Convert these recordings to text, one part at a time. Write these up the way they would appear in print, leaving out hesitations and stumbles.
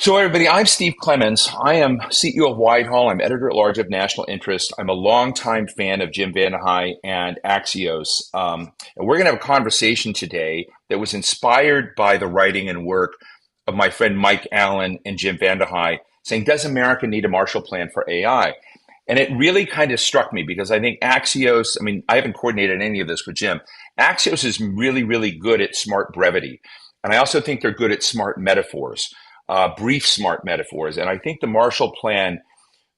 So, everybody, I'm Steve Clemens. I am CEO of Widehall. I'm editor at large of National Interest. I'm a longtime fan of Jim VandeHei and Axios. And we're going to have a conversation today that was inspired by the writing and work of my friend Mike Allen and Jim VandeHei saying, does America need a Marshall Plan for AI? And it really kind of struck me because I think Axios, I mean, I haven't coordinated any of this with Jim. Axios is really, really good at smart brevity. And I also think they're good at smart metaphors, brief, smart metaphors. And I think the Marshall Plan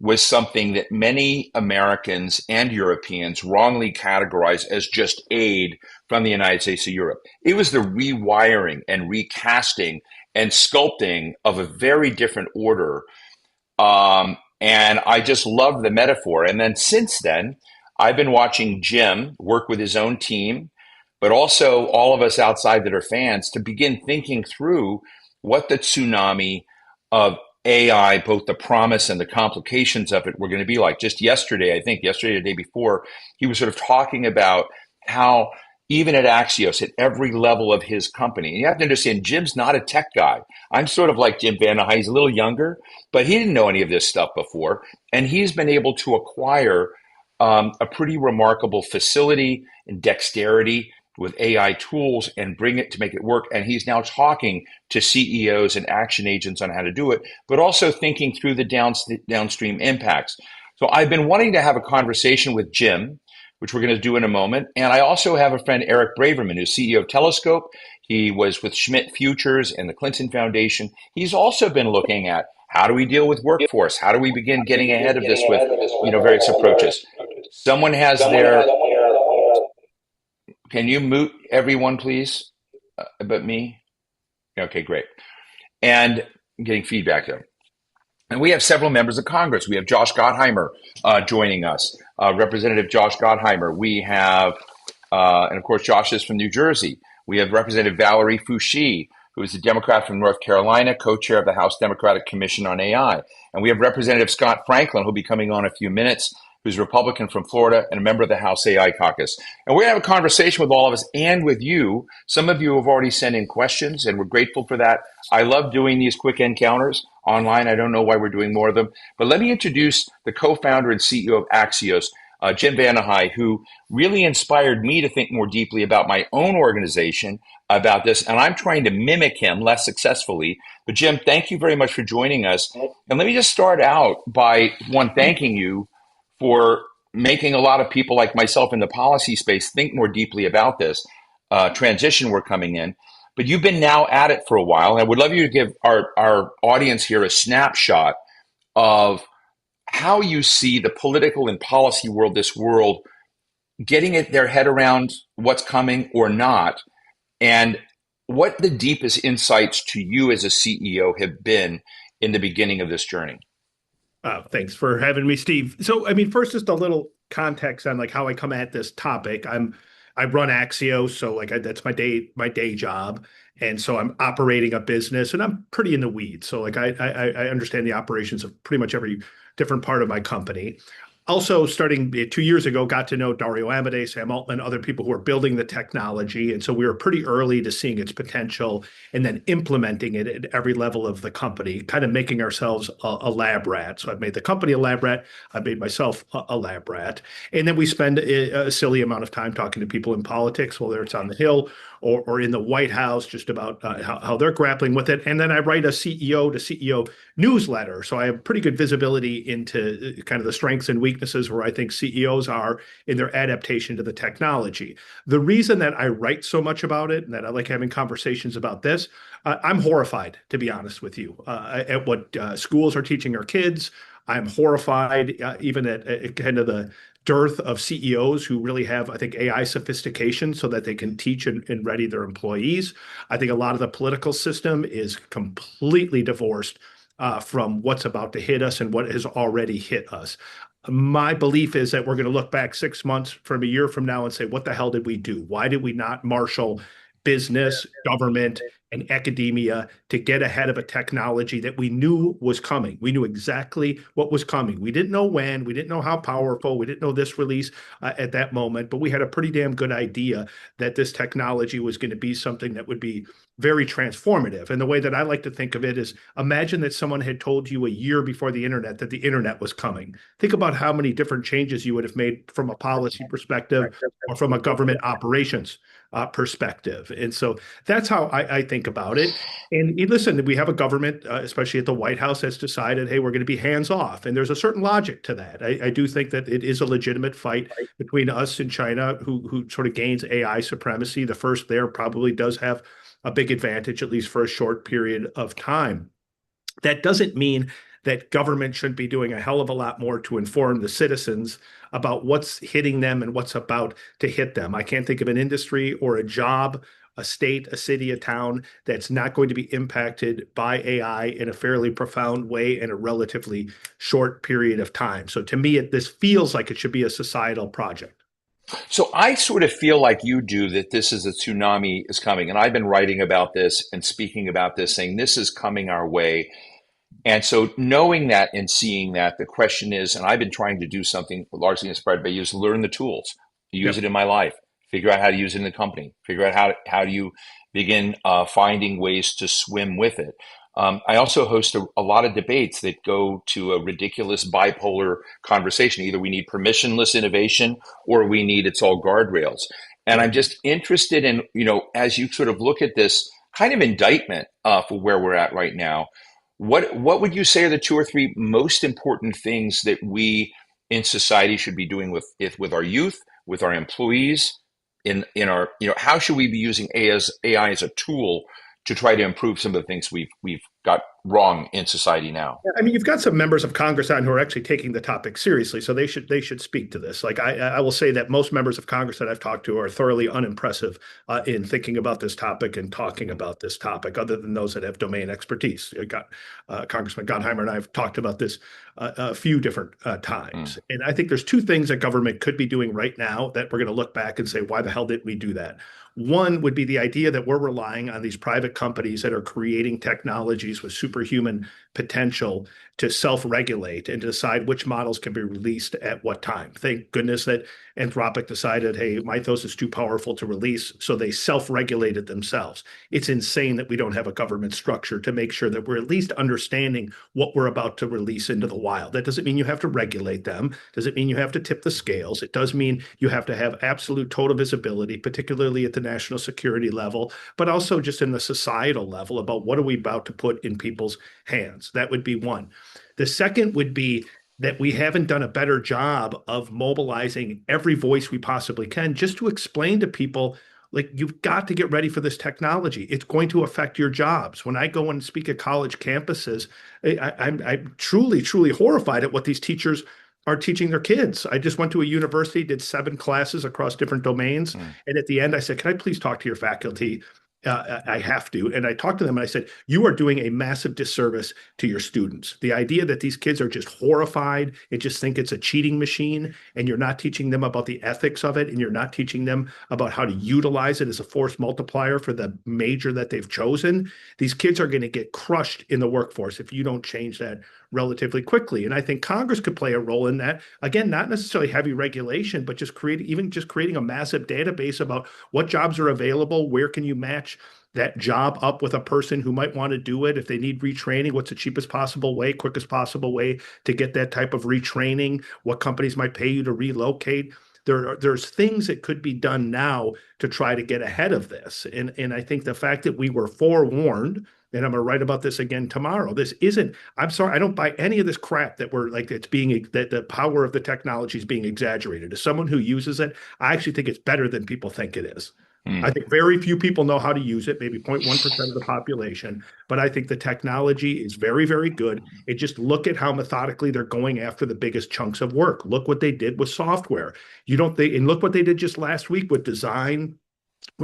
was something that many Americans and Europeans wrongly categorized as just aid from the United States to Europe. It was the rewiring and recasting and sculpting of a very different order. And I just love the metaphor. And then since then, I've been watching Jim work with his own team, but also all of us outside that are fans to begin thinking through what the tsunami of AI, both the promise and the complications of it, were going to be like. Just yesterday, I think yesterday, or the day before, he was sort of talking about how even at Axios, at every level of his company, and you have to understand, Jim's not a tech guy. I'm sort of like Jim VandeHei. He's a little younger, but he didn't know any of this stuff before. And he's been able to acquire a pretty remarkable facility and dexterity with AI tools and bring it to make it work. And he's now talking to CEOs and action agents on how to do it, but also thinking through the downstream impacts. So I've been wanting to have a conversation with Jim, which we're going to do in a moment. And I also have a friend, Eric Braverman, who's CEO of Telescope. He was with Schmidt Futures and the Clinton Foundation. He's also been looking at how do we deal with workforce? How do we begin getting ahead of this with, various approaches? Someone has their, can you mute everyone, please? But me? Okay, great. And I'm getting feedback there. And we have several members of Congress. We have Josh Gottheimer joining us, Representative Josh Gottheimer. We have, and of course, Josh is from New Jersey. We have Representative Valerie Foushee, who is a Democrat from North Carolina, co-chair of the House Democratic Commission on AI. And we have Representative Scott Franklin, who'll be coming on in a few minutes, who's a Republican from Florida and a member of the House AI caucus. And we're going to have a conversation with all of us and with you. Some of you have already sent in questions, and we're grateful for that. I love doing these quick encounters online. I don't know why we're doing more of them. But let me introduce the co-founder and CEO of Axios, Jim VandeHei, who really inspired me to think more deeply about my own organization, about this. And I'm trying to mimic him less successfully. But Jim, thank you very much for joining us. And let me just start out by, one, thanking you for making a lot of people like myself in the policy space think more deeply about this transition we're coming in. But you've been now at it for a while, and I would love you to give our audience here a snapshot of how you see the political and policy world, this world, getting their head around what's coming or not, and what the deepest insights to you as a CEO have been in the beginning of this journey. Thanks for having me, Steve. So, I mean, first, just a little context on like how I come at this topic. I run Axios, so that's my day job, and so I'm operating a business, and I'm pretty in the weeds. So, I understand the operations of pretty much every different part of my company. Also, starting 2 years ago, got to know Dario Amodei, Sam Altman, other people who are building the technology. And so we were pretty early to seeing its potential and then implementing it at every level of the company, kind of making ourselves a lab rat. So I've made the company a lab rat. I've made myself a lab rat. And then we spend a silly amount of time talking to people in politics, whether it's on the Hill or in the White House, just about how they're grappling with it. And then I write a CEO to CEO newsletter. So I have pretty good visibility into kind of the strengths and weaknesses where I think CEOs are in their adaptation to the technology. The reason that I write so much about it and that I like having conversations about this, I'm horrified, to be honest with you, at what schools are teaching our kids. I'm horrified even at kind of the dearth of CEOs who really have, I think, AI sophistication so that they can teach and ready their employees. I think a lot of the political system is completely divorced from what's about to hit us and what has already hit us. My belief is that we're going to look back 6 months from a year from now and say, what the hell did we do? Why did we not marshal business, government, and academia to get ahead of a technology that we knew was coming. We knew exactly what was coming. We didn't know when, we didn't know how powerful, we didn't know this release at that moment, but we had a pretty damn good idea that this technology was going to be something that would be very transformative. And the way that I like to think of it is, imagine that someone had told you a year before the internet that the internet was coming. Think about how many different changes you would have made from a policy perspective or from a government operations perspective. And so that's how I think about it. And listen, we have a government, especially at the White House, that's decided, hey, we're going to be hands off. And there's a certain logic to that. I do think that it is a legitimate fight between us and China, who sort of gains AI supremacy. The first there probably does have a big advantage, at least for a short period of time. That doesn't mean that government shouldn't be doing a hell of a lot more to inform the citizens about what's hitting them and what's about to hit them. I can't think of an industry or a job, a state, a city, a town that's not going to be impacted by AI in a fairly profound way in a relatively short period of time. So to me, this feels like it should be a societal project. So I sort of feel like you do, that this is a tsunami is coming. And I've been writing about this and speaking about this, saying this is coming our way. And so knowing that and seeing that, the question is, and I've been trying to do something largely inspired by you, is learn the tools, use Yep. it in my life, figure out how to use it in the company, figure out how do you begin finding ways to swim with it. I also host a lot of debates that go to a ridiculous bipolar conversation. Either we need permissionless innovation or we need it's all guardrails. And Yep. I'm just interested in, as you sort of look at this kind of indictment for where we're at right now, what would you say are the two or three most important things that we in society should be doing with our youth, with our employees, in our, how should we be using AI as a tool to try to improve some of the things we've got wrong in society now? Yeah, I mean, you've got some members of Congress on who are actually taking the topic seriously, so they should speak to this. Like I will say that most members of Congress that I've talked to are thoroughly unimpressive in thinking about this topic and talking about this topic, other than those that have domain expertise. You got Congressman Gottheimer and I have talked about this a few different times, Mm. and I think there's two things that government could be doing right now that we're going to look back and say, why the hell didn't we do that? One would be the idea that we're relying on these private companies that are creating technologies with superhuman potential to self-regulate and to decide which models can be released at what time. Thank goodness that Anthropic decided, hey, Mythos is too powerful to release, so they self-regulated themselves. It's insane that we don't have a government structure to make sure that we're at least understanding what we're about to release into the wild. That doesn't mean you have to regulate them. Doesn't mean you have to tip the scales. It does mean you have to have absolute total visibility, particularly at the national security level, but also just in the societal level about what are we about to put in people's hands. That would be one. The second would be that we haven't done a better job of mobilizing every voice we possibly can just to explain to people, like, you've got to get ready for this technology. It's going to affect your jobs. When I go and speak at college campuses, I'm truly, truly horrified at what these teachers are teaching their kids. I just went to a university, did 7 classes across different domains. Mm. And at the end, I said, can I please talk to your faculty? I have to. And I talked to them and I said, you are doing a massive disservice to your students. The idea that these kids are just horrified and just think it's a cheating machine, and you're not teaching them about the ethics of it, and you're not teaching them about how to utilize it as a force multiplier for the major that they've chosen. These kids are going to get crushed in the workforce if you don't change that relatively quickly. And I think Congress could play a role in that. Again, not necessarily heavy regulation, but just creating a massive database about what jobs are available, where can you match that job up with a person who might want to do it. If they need retraining, what's the cheapest possible way, quickest possible way to get that type of retraining? What companies might pay you to relocate? There's things that could be done now to try to get ahead of this. And I think the fact that we were forewarned, and I'm going to write about this again tomorrow. I'm sorry, I don't buy any of this crap that that the power of the technology is being exaggerated. As someone who uses it, I actually think it's better than people think it is. I Mm. think very few people know how to use it, maybe 0.1% of the population, but I think the technology is very, very good. And just look at how methodically they're going after the biggest chunks of work. Look what they did with software. And look what they did just last week with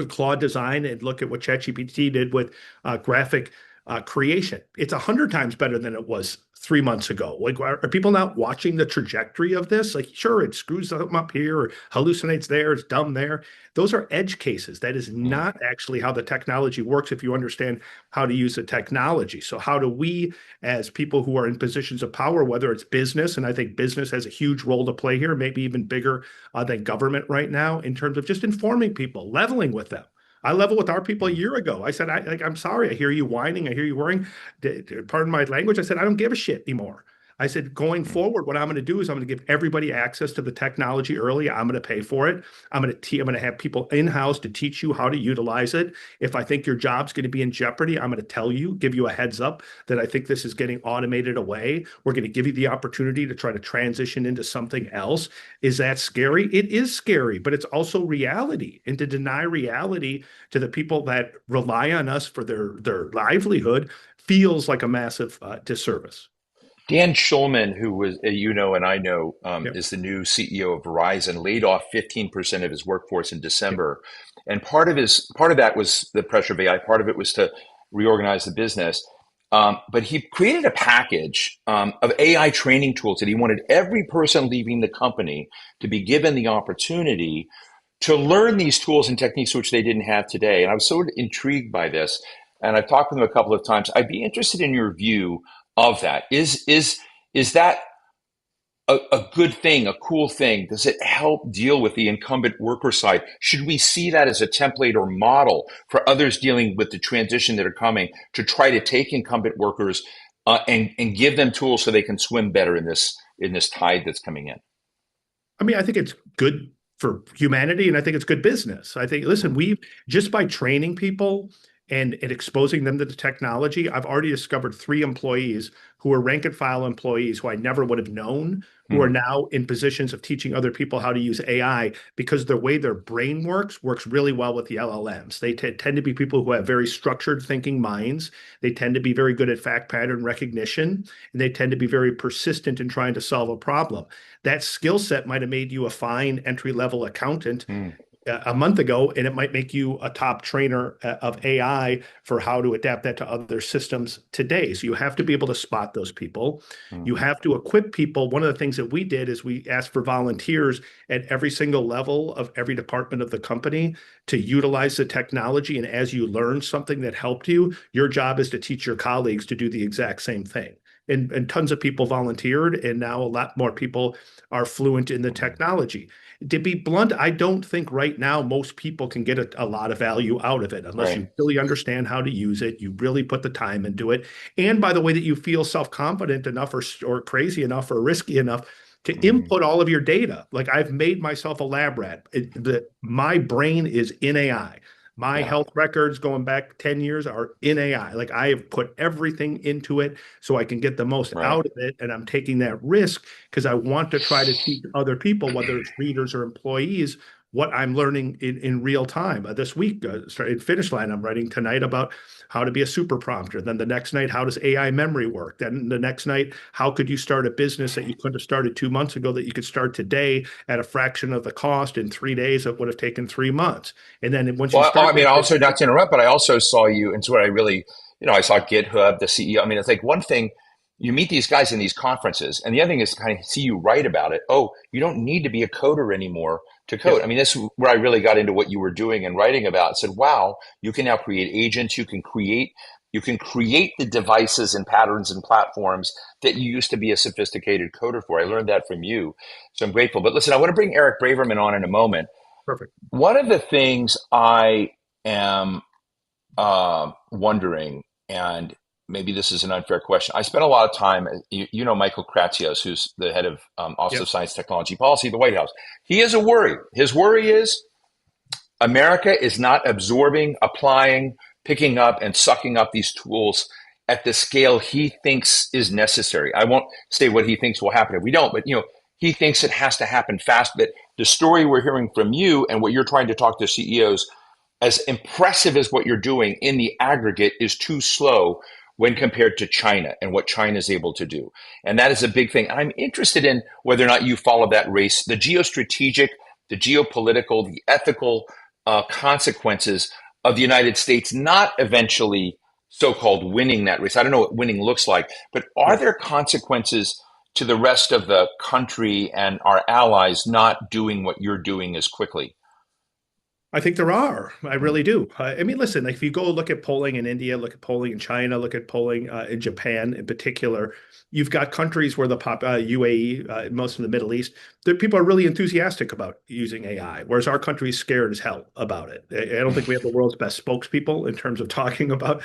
Claude Design, and look at what ChatGPT did with graphic creation. It's 100 times better than it was 3 months ago. Like, are people not watching the trajectory of this? Like, sure, it screws them up here or hallucinates there, it's dumb there. Those are edge cases. That is Mm. not actually how the technology works if you understand how to use the technology. So, how do we, as people who are in positions of power, whether it's business, and I think business has a huge role to play here, maybe even bigger than government right now, in terms of just informing people, leveling with them. I leveled with our people a Mm. year ago. I said, I'm sorry. I hear you whining. I hear you worrying. Pardon my language. I said, I don't give a shit anymore. I said, going Mm. forward, what I'm going to do is I'm going to give everybody access to the technology early. I'm going to pay for it. I'm going to have people in-house to teach you how to utilize it. If I think your job's going to be in jeopardy, I'm going to tell you, give you a heads up that I think this is getting automated away. We're going to give you the opportunity to try to transition into something else. Is that scary? It is scary, but it's also reality. And to deny reality to the people that rely on us for their livelihood feels like a massive disservice. Dan Schulman, who was, you know, and I know, Yep. is the new CEO of Verizon, laid off 15% of his workforce in Yep. December. And part of that was the pressure of AI. Part of it was to reorganize the business. But he created a package of AI training tools that he wanted every person leaving the company to be given the opportunity to learn these tools and techniques which they didn't have today. And I was so intrigued by this. And I've talked with them a couple of times. I'd be interested in your view of that. Is that a good thing, a cool thing? Does it help deal with the incumbent worker side? Should we see that as a template or model for others dealing with the transition that are coming to try to take incumbent workers and give them tools so they can swim better in this tide that's coming in? I mean, I think it's good for humanity and I think it's good business. I think, listen, Mm. we've just by training people and exposing them to the technology, I've already discovered 3 employees who are rank and file employees who I never would have known, who are Mm. now in positions of teaching other people how to use AI because the way their brain works really well with the LLMs. They tend to be people who have very structured thinking minds. They tend to be very good at fact pattern recognition, and they tend to be very persistent in trying to solve a problem. That skill set might have made you a fine entry level accountant Mm. a month ago, and it might make you a top trainer of AI for how to adapt that to other systems today. So you have to be able to spot those people. Mm. You have to equip people. One of the things that we did is we asked for volunteers at every single level of every department of the company to utilize the technology. And as you learn something that helped you, your job is to teach your colleagues to do the exact same thing. And tons of people volunteered, and now a lot more people are fluent in the Mm. technology. To be blunt, I don't think right now most people can get a lot of value out of it unless Right. you really understand how to use it. You really put the time into it. And by the way, that you feel self-confident enough or crazy enough or risky enough to Mm. input all of your data. Like I've made myself a lab rat. My brain is in AI. My Yeah. health records going back 10 years are in AI. Like I have put everything into it so I can get the most Right. out of it. And I'm taking that risk because I want to try to teach other people, whether it's readers or employees, what I'm learning in real time. This week, in Finish Line, I'm writing tonight about how to be a super prompter. Then the next night, how does AI memory work? Then the next night, how could you start a business that you couldn't have started 2 months ago that you could start today at a fraction of the cost in 3 days that would have taken 3 months? And then once you Well, start I mean, that also business, not to interrupt, but I also saw you, and it's what I really, I saw GitHub, the CEO. I mean, it's like one thing, you meet these guys in these conferences, and the other thing is to kind of see you write about it. Oh, you don't need to be a coder anymore to code. yep. I mean, this is where I really got into what you were doing and writing about. I said, wow, you can now create agents, you can create the devices and patterns and platforms that you used to be a sophisticated coder for. I learned that from you. So I'm grateful. But listen, I want to bring Eric Braverman on in a moment. Perfect. One of the things I am wondering, and maybe this is an unfair question. I spent a lot of time, you know, Michael Kratsios, who's the head of Office of Yep. Science Technology Policy at the White House. He has a worry. His worry is America is not absorbing, applying, picking up, and sucking up these tools at the scale he thinks is necessary. I won't say what he thinks will happen if we don't, but he thinks it has to happen fast. But the story we're hearing from you and what you're trying to talk to CEOs, as impressive as what you're doing in the aggregate, is too slow when compared to China and what China is able to do. And that is a big thing. I'm interested in whether or not you follow that race, the geostrategic, the geopolitical, the ethical consequences of the United States not eventually so-called winning that race. I don't know what winning looks like, but are Yeah. there consequences to the rest of the country and our allies not doing what you're doing as quickly? I think there are. I really do. I mean, listen, like if you go look at polling in India, look at polling in China, look at polling in Japan in particular, you've got countries where the UAE, most of the Middle East, people are really enthusiastic about using AI, whereas our country's scared as hell about it. I don't think we have the world's best spokespeople in terms of talking about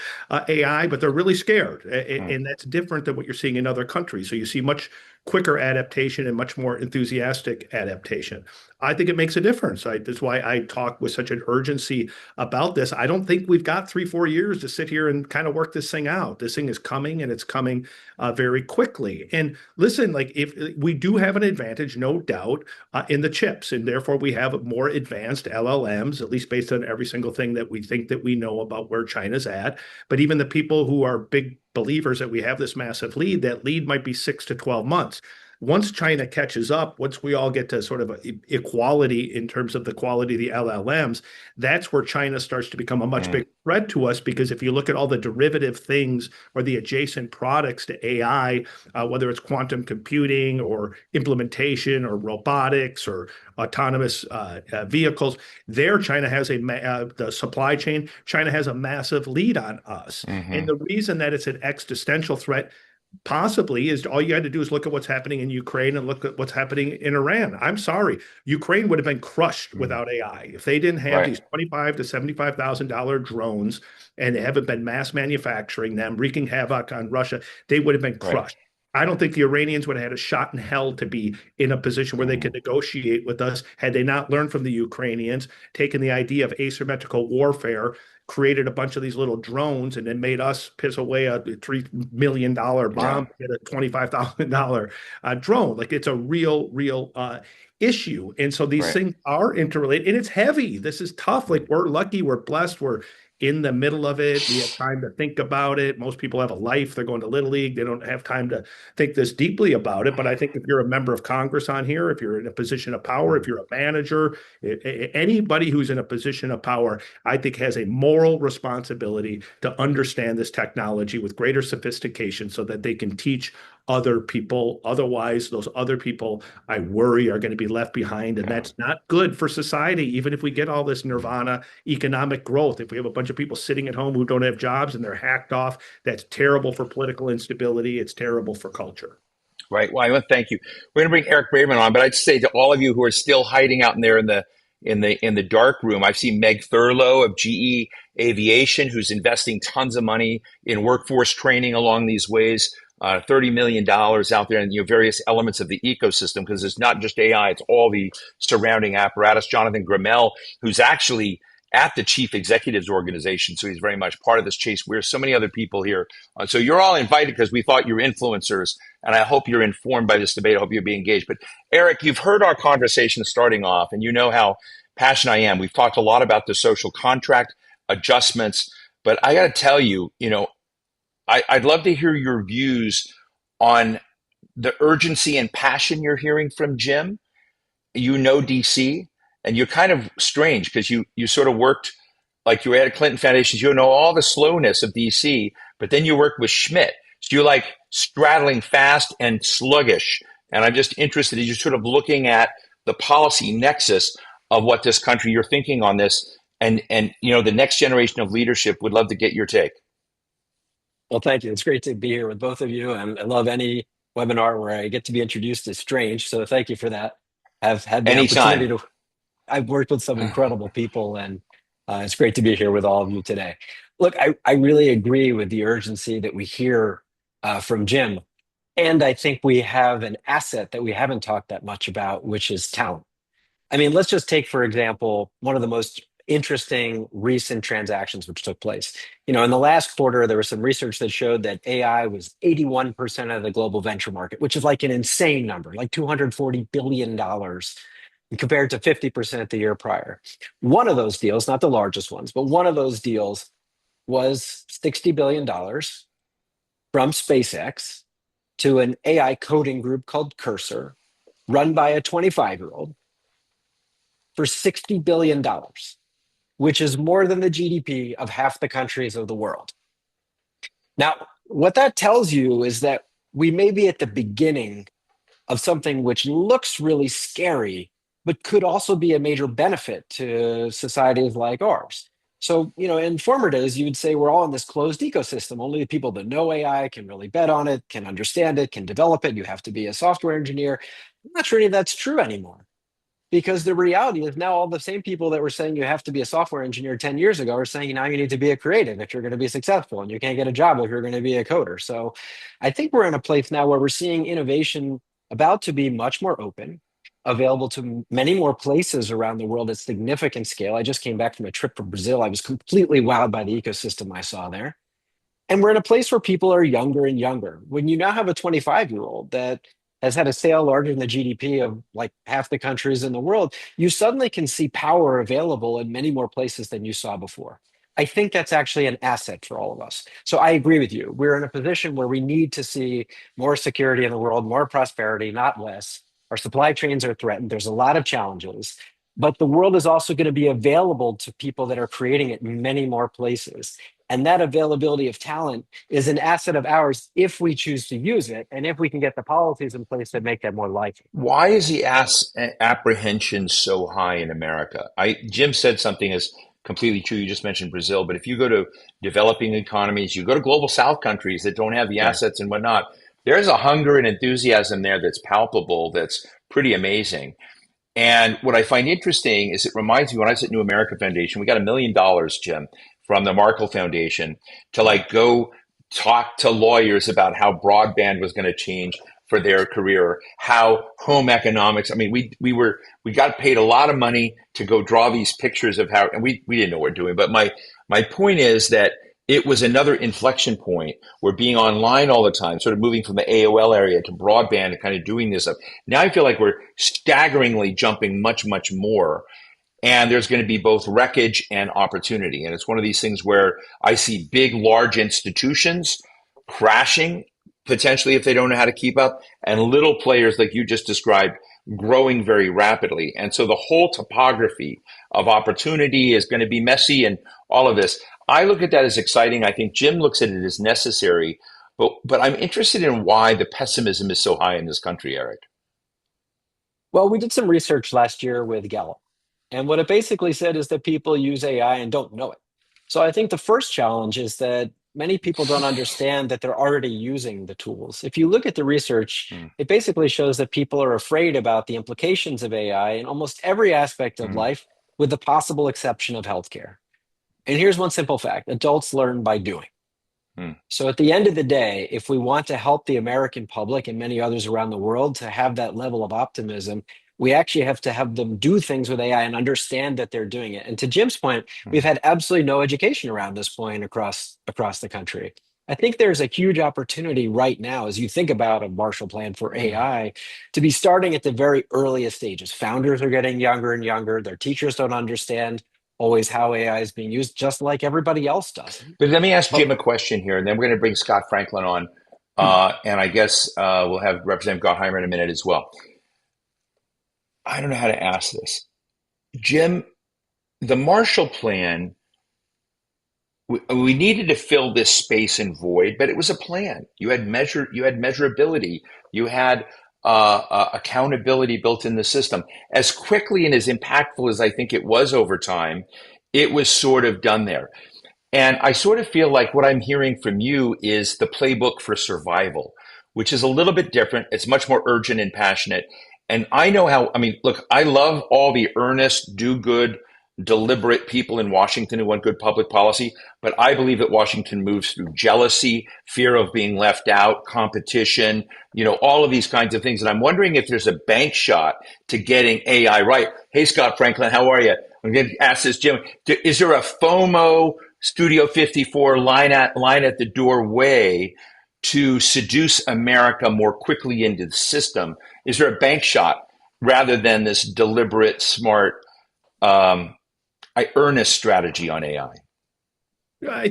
AI, but they're really scared. And that's different than what you're seeing in other countries. So you see much quicker adaptation and much more enthusiastic adaptation. I think it makes a difference. That's why I talk with such an urgency about this. I don't think we've got 3, 4 years to sit here and kind of work this thing out. This thing is coming and it's coming very quickly. And listen, like if we do have an advantage, no doubt, in the chips, and therefore we have more advanced LLMs, at least based on every single thing that we think that we know about where China's at. But even the people who are big believers that we have this massive lead, that lead might be 6 to 12 months. Once China catches up, once we all get to sort of equality in terms of the quality of the LLMs, that's where China starts to become a much Mm, bigger threat to us. Because if you look at all the derivative things or the adjacent products to AI, whether it's quantum computing or implementation or robotics or autonomous vehicles, there China has the supply chain. China has a massive lead on us, and hmm the reason that it's an existential threat possibly is all you had to do is look at what's happening in Ukraine and look at what's happening in Iran. I'm sorry, Ukraine would have been crushed without AI if they didn't have Right, these 25 to $75,000 drones and they haven't been mass manufacturing them, wreaking havoc on Russia. They would have been right. crushed. I don't think the Iranians would have had a shot in hell to be in a position where they Mm, could negotiate with us had they not learned from the Ukrainians, taken the idea of asymmetrical warfare, created a bunch of these little drones, and then made us piss away a $3 million yeah, bomb to get a $25,000 drone. Like it's a real issue. And so these right. things are interrelated and it's heavy. This is tough. Like we're lucky, we're blessed, we're in the middle of it. We have time to think about it. Most people have a life. They're going to Little League. They don't have time to think this deeply about it. But I think if you're a member of Congress on here, if you're in a position of power, if you're a manager, anybody who's in a position of power, I think has a moral responsibility to understand this technology with greater sophistication so that they can teach other people. Otherwise, those other people, I worry, are going to be left behind. And Yeah. that's not good for society, even if we get all this nirvana economic growth. If we have a bunch of people sitting at home who don't have jobs and they're hacked off, that's terrible for political instability. It's terrible for culture. Right. Well, I want to thank you. We're going to bring Eric Braverman on, but I'd say to all of you who are still hiding out in there in the dark room, I've seen Meg Thurlow of GE Aviation, who's investing tons of money in workforce training along these ways. $30 million out there in various elements of the ecosystem because it's not just AI, it's all the surrounding apparatus. Jonathan Grimmel, who's actually at the chief executives organization. So he's very much part of this chase. We're so many other people here. So you're all invited because we thought you were influencers. And I hope you're informed by this debate. I hope you'll be engaged. But Eric, you've heard our conversation starting off, and you know how passionate I am. We've talked a lot about the social contract adjustments. But I got to tell you, I'd love to hear your views on the urgency and passion you're hearing from Jim. You know DC, and you're kind of strange because you sort of worked like you were at Clinton Foundations. You know all the slowness of DC, but then you worked with Schmidt. So you're like straddling fast and sluggish. And I'm just interested in you sort of looking at the policy nexus of what this country you're thinking on this, and the next generation of leadership would love to get your take. Well, thank you. It's great to be here with both of you. And I love any webinar where I get to be introduced as strange. So thank you for that. I've had the Anytime. opportunity to, I've worked with some incredible people, and it's great to be here with all of you today. Look, I really agree with the urgency that we hear from Jim. And I think we have an asset that we haven't talked that much about, which is talent. I mean, let's just take, for example, one of the most interesting recent transactions which took place. In the last quarter, there was some research that showed that AI was 81% of the global venture market, which is like an insane number, like $240 billion compared to 50% the year prior. One of those deals, not the largest ones, but one of those deals was $60 billion from SpaceX to an AI coding group called Cursor, run by a 25-year-old for $60 billion, which is more than the GDP of half the countries of the world. Now, what that tells you is that we may be at the beginning of something which looks really scary, but could also be a major benefit to societies like ours. So, in former days, you would say we're all in this closed ecosystem. Only the people that know AI can really bet on it, can understand it, can develop it. You have to be a software engineer. I'm not sure any of that's true anymore. Because the reality is now all the same people that were saying you have to be a software engineer 10 years ago are saying now you need to be a creative if you're going to be successful and you can't get a job if you're going to be a coder. So I think we're in a place now where we're seeing innovation about to be much more open, available to many more places around the world at significant scale. I just came back from a trip to Brazil. I was completely wowed by the ecosystem I saw there. And we're in a place where people are younger and younger. When you now have a 25-year-old that has had a sale larger than the GDP of like half the countries in the world, you suddenly can see power available in many more places than you saw before. I think that's actually an asset for all of us. So I agree with you. We're in a position where we need to see more security in the world, more prosperity, not less. Our supply chains are threatened. There's a lot of challenges, but the world is also going to be available to people that are creating it in many more places. And that availability of talent is an asset of ours if we choose to use it and if we can get the policies in place that make that more likely. Why is the apprehension so high in America? Jim said something is completely true. You just mentioned Brazil, but if you go to developing economies, you go to global South countries that don't have the Sure. assets and whatnot, there's a hunger and enthusiasm there that's palpable, that's pretty amazing. And what I find interesting is it reminds me when I was at New America Foundation, we got $1 million, Jim, from the Markle Foundation to like go talk to lawyers about how broadband was going to change for their career, how home economics. I mean, we got paid a lot of money to go draw these pictures of how, and we didn't know what we're doing. But my point is that it was another inflection point where being online all the time, sort of moving from the AOL area to broadband and kind of doing this stuff. Now I feel like we're staggeringly jumping much, much more. And there's going to be both wreckage and opportunity. And it's one of these things where I see big, large institutions crashing potentially if they don't know how to keep up, and little players like you just described growing very rapidly. And so the whole topography of opportunity is going to be messy and all of this. I look at that as exciting. I think Jim looks at it as necessary, but I'm interested in why the pessimism is so high in this country, Eric. Well, we did some research last year with Gallup. And what it basically said is that people use AI and don't know it. So I think the first challenge is that many people don't understand that they're already using the tools. If you look at the research, Mm, it basically shows that people are afraid about the implications of AI in almost every aspect of mm, life, with the possible exception of healthcare. And here's one simple fact: adults learn by doing. mm. So at the end of the day, if we want to help the American public and many others around the world to have that level of optimism, we actually have to have them do things with AI and understand that they're doing it. And to Jim's point, we've Mm. had absolutely no education around this point across the country. I think there's a huge opportunity right now as you think about a Marshall Plan for AI to be starting at the very earliest stages. Founders are getting younger and younger. Their teachers don't understand always how AI is being used, just like everybody else doesn't. But let me ask But Jim a question here, and then we're going to bring Scott Franklin on, and I guess we'll have Representative Gottheimer in a minute as well. I don't know how to ask this. Jim, the Marshall Plan, we needed to fill this space and void, but it was a plan. You had measurability, you had accountability built in the system. As quickly and as impactful as I think it was over time, it was sort of done there. And I sort of feel like what I'm hearing from you is the playbook for survival, which is a little bit different. It's much more urgent and passionate. And I know how, I mean, look, I love all the earnest, do good, deliberate people in Washington who want good public policy, but I believe that Washington moves through jealousy, fear of being left out, competition, all of these kinds of things. And I'm wondering if there's a bank shot to getting AI right. Hey, Scott Franklin, how are you? I'm going to ask this, Jim. Is there a FOMO Studio 54 line at the door way to seduce America more quickly into the system? Is there a bank shot rather than this deliberate, smart, um, earnest strategy on AI? I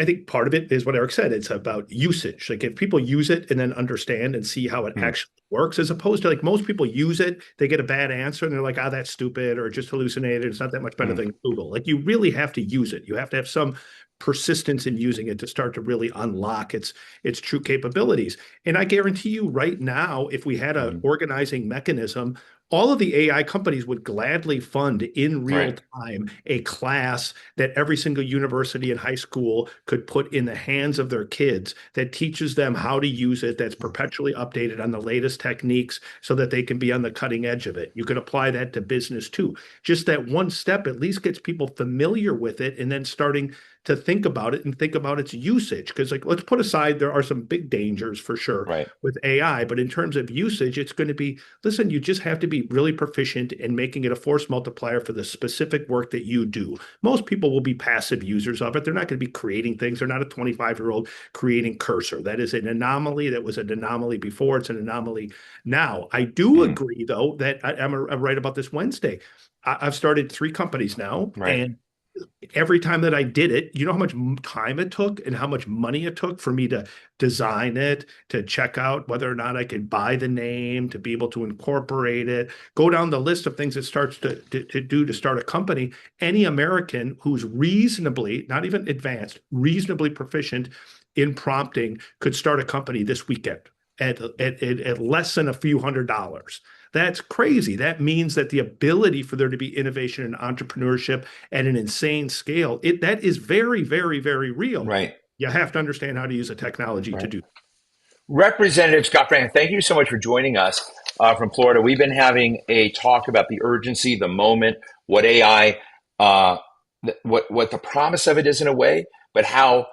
think part of it is what Eric said. It's about usage. Like if people use it and then understand and see how it Hmm, actually works, as opposed to like most people use it, they get a bad answer and they're like, "Ah, that's stupid," or just hallucinated. It's not that much better hmm, than Google. Like you really have to use it. You have to have some persistence in using it to start to really unlock its true capabilities. And I guarantee you right now, if we had an organizing mechanism, all of the AI companies would gladly fund in real Right. time a class that every single university and high school could put in the hands of their kids that teaches them how to use it, that's perpetually updated on the latest techniques so that they can be on the cutting edge of it. You could apply that to business too. Just that one step at least gets people familiar with it and then starting to think about it and think about its usage. Because, like, let's put aside, there are some big dangers for sure Right. with AI, but in terms of usage, it's going to be, listen, you just have to be really proficient in making it a force multiplier for the specific work that you do. Most people will be passive users of it. They're not going to be creating things. They're not a 25-year-old creating cursor. That is an anomaly. That was an anomaly before. It's an anomaly now. I do agree, though, that I'm right about this Wednesday. I've started 3 companies now, Right. and every time that I did it, you know how much time it took and how much money it took for me to design it, to check out whether or not I could buy the name, to be able to incorporate it, go down the list of things it starts to do to start a company. Any American who's reasonably, not even advanced, reasonably proficient in prompting could start a company this weekend at less than a few $100s. That's crazy. That means that the ability for there to be innovation and entrepreneurship at an insane scale, that is very, very, very real. Right. You have to understand how to use a technology to Right. do. Representative Scott Franklin, thank you so much for joining us from Florida. We've been having a talk about the urgency, the moment, what AI, what the promise of it is in a way, but how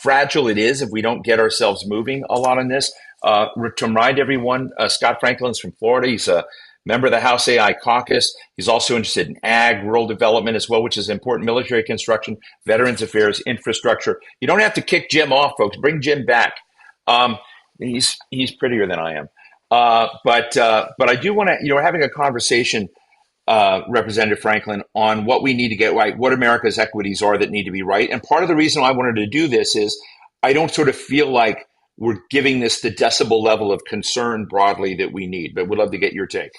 fragile it is if we don't get ourselves moving a lot on this. To remind everyone, Scott Franklin's from Florida. He's a member of the House AI caucus. He's also interested in ag, rural development as well, which is important, military construction, veterans affairs, infrastructure. You don't have to kick Jim off, folks. Bring Jim back. He's prettier than I am. But I do want to, we're having a conversation, Representative Franklin, on what we need to get right, what America's equities are that need to be right. And part of the reason I wanted to do this is I don't sort of feel like we're giving this the decibel level of concern broadly that we need, but we'd love to get your take.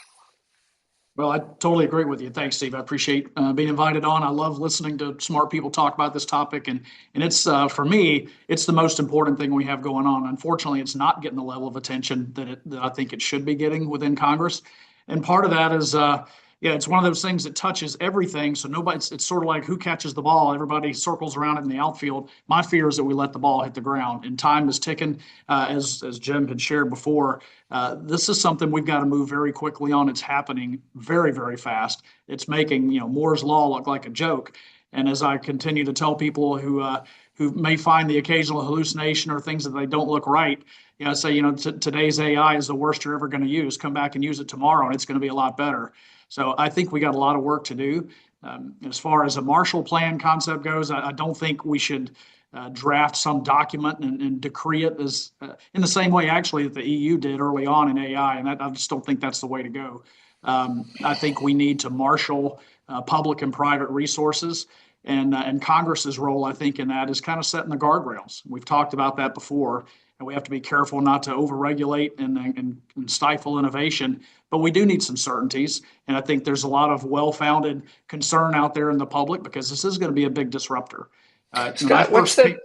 Well, I totally agree with you. Thanks, Steve. I appreciate being invited on. I love listening to smart people talk about this topic, and it's for me, it's the most important thing we have going on. Unfortunately, it's not getting the level of attention that I think it should be getting within Congress, and part of that is, yeah, it's one of those things that touches everything. So it's sort of like who catches the ball. Everybody circles around it in the outfield. My fear is that we let the ball hit the ground, and time is ticking, as Jim had shared before. This is something we've got to move very quickly on. It's happening very, very fast. It's making, Moore's law look like a joke. And as I continue to tell people who may find the occasional hallucination or things that they don't look right, I say, today's AI is the worst you're ever going to use. Come back and use it tomorrow, and it's going to be a lot better. So I think we got a lot of work to do. As far as a Marshall Plan concept goes, I don't think we should draft some document and decree it as in the same way, actually, that the EU did early on in AI, and I just don't think that's the way to go. I think we need to marshal public and private resources, and Congress's role, I think, in that is kind of setting the guardrails. We've talked about that before, and we have to be careful not to overregulate and stifle innovation. But we do need some certainties, and I think there's a lot of well-founded concern out there in the public because this is going to be a big disruptor. Scott, what's the?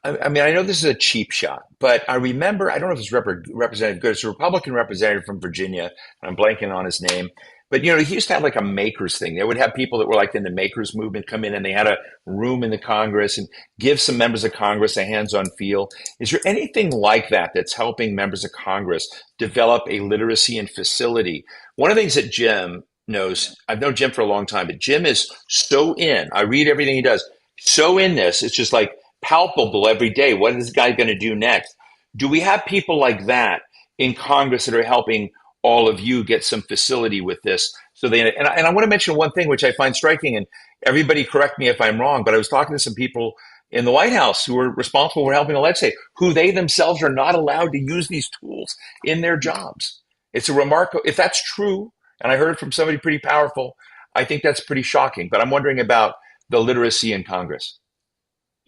I mean, I know this is a cheap shot, but I remember, I don't know if it's Representative Good, it's a Republican representative from Virginia, and I'm blanking on his name. But, he used to have like a makers thing. They would have people that were like in the makers movement come in, and they had a room in the Congress and give some members of Congress a hands-on feel. Is there anything like that that's helping members of Congress develop a literacy and facility? One of the things that Jim knows, I've known Jim for a long time, but Jim is so in. I read everything he does. So in this, it's just like palpable every day. What is this guy going to do next? Do we have people like that in Congress that are helping all of you get some facility with this? So and I want to mention one thing which I find striking, and everybody correct me if I'm wrong, but I was talking to some people in the White House who are responsible for helping the legislate, who they themselves are not allowed to use these tools in their jobs. It's a remarkable, if that's true, and I heard it from somebody pretty powerful, I think that's pretty shocking. But I'm wondering about the literacy in Congress.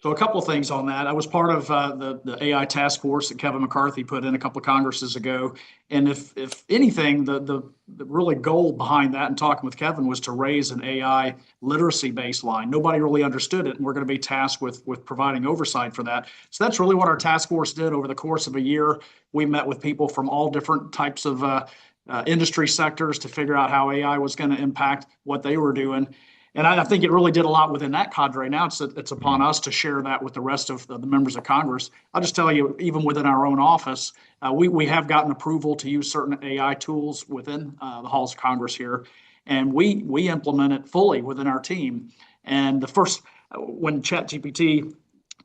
So a couple of things on that. I was part of the AI task force that Kevin McCarthy put in a couple of Congresses ago. And if anything, the really goal behind that and talking with Kevin was to raise an AI literacy baseline. Nobody really understood it, and we're going to be tasked with providing oversight for that. So that's really what our task force did over the course of a year. We met with people from all different types of industry sectors to figure out how AI was going to impact what they were doing. And I think it really did a lot within that cadre. Now it's upon us to share that with the rest of the members of Congress. I'll just tell you, even within our own office, we have gotten approval to use certain AI tools within the halls of Congress here, and we implement it fully within our team. And the first, when ChatGPT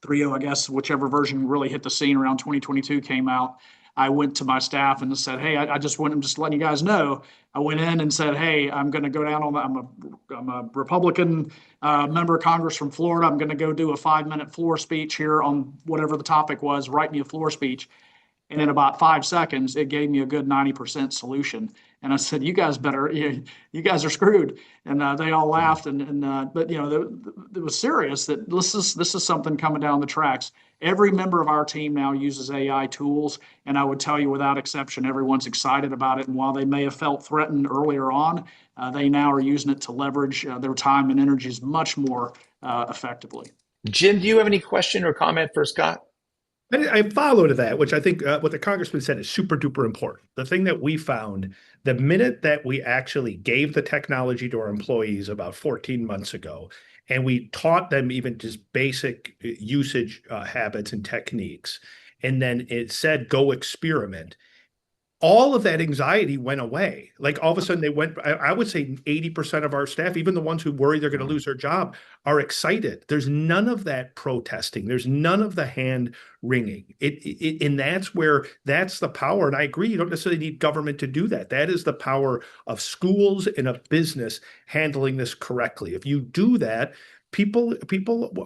3.0, I guess, whichever version really hit the scene around 2022 came out, I went to my staff and said, "Hey, I'm just letting you guys know." I went in and said, "Hey, I'm going to go down on. I'm a Republican member of Congress from Florida. I'm going to go do a 5-minute floor speech here on whatever the topic was. Write me a floor speech." And in about 5 seconds, it gave me a good 90% solution. And I said, "You guys better, you guys are screwed." And they all laughed. But it was serious that this is something coming down the tracks. Every member of our team now uses AI tools, and I would tell you without exception, everyone's excited about it. And while they may have felt threatened earlier on, they now are using it to leverage their time and energies much more effectively. Jim, do you have any question or comment for Scott? I follow to that, which I think what the congressman said is super duper important. The thing that we found, the minute that we actually gave the technology to our employees about 14 months ago, and we taught them even just basic usage habits and techniques, and then it said, go experiment, all of that anxiety went away. Like all of a sudden they went, I would say 80% of our staff, even the ones who worry they're going to lose their job, are excited. There's none of that protesting. There's none of the hand wringing. And that's the power. And I agree, you don't necessarily need government to do that. That is the power of schools and of business handling this correctly. If you do that, people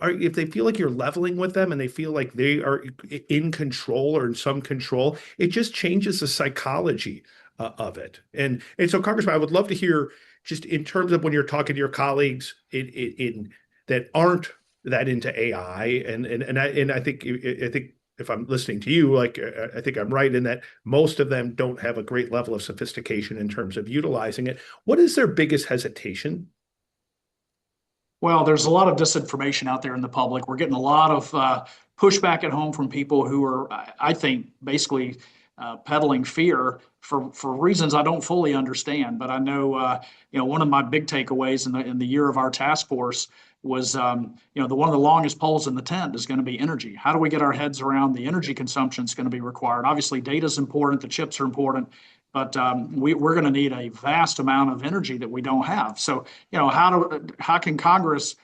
are, if they feel like you're leveling with them and they feel like they are in control or in some control, it just changes the psychology of it. And so, Congressman, I would love to hear, just in terms of when you're talking to your colleagues in that aren't that into AI, and I think if I'm listening to you, like I think I'm right in that most of them don't have a great level of sophistication in terms of utilizing it. What is their biggest hesitation? Well, there's a lot of disinformation out there in the public. We're getting a lot of pushback at home from people who are, I think, basically peddling fear for reasons I don't fully understand. But I know, one of my big takeaways in the year of our task force was, the one of the longest poles in the tent is going to be energy. How do we get our heads around the energy consumption is going to be required? Obviously, data is important, the chips are important, but we're going to need a vast amount of energy that we don't have. So, how can Congress